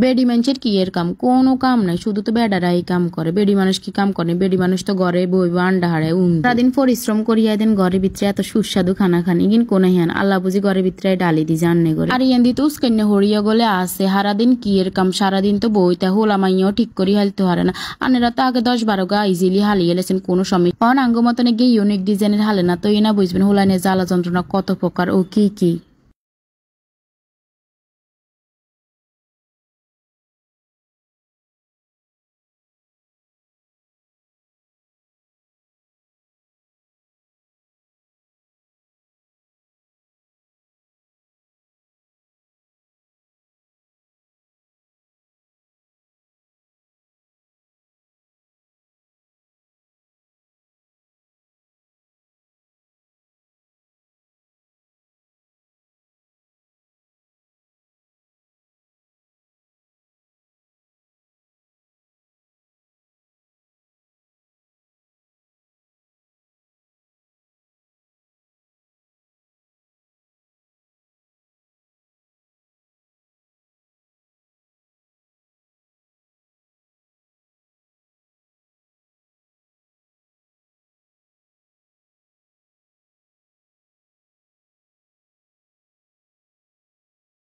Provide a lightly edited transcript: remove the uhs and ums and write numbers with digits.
বেডি মানুষের কি এর কাম? কোনো কাম নাই, শুধু তো বেডারাই কাম করে। বেডি মানুষ কি কাম করে? বেডি মানুষ তো ঘরে বইব, আন্ডা হারায় সারাদিন পরিশ্রম করিয়া দেন ঘরের ভিতরে এত সুস্বাদু খানা খানি কিন কোনে হেন আল্লাহ বুঝি ঘরের ভিতরে ডালি দি জাননে করে। আর ইয়ান দিতে উস্কান্য হরিয়া গলে আসে সারাদিন কি এর কাম? সারাদিন তো বইতে হোলা মাইয়াও ঠিক করি হালতে হারে না। আনেরা তো আগে 10-12 গা ইজিলি হালিয়ে লেছেন কোনো সময়। অন আঙ্গ মতনে গিয়ে ইউনিক ডিজাইনের হালে না তো এনা বুঝবেন হোলানে জ্বালা যন্ত্রণা কত প্রকার ও কি কি।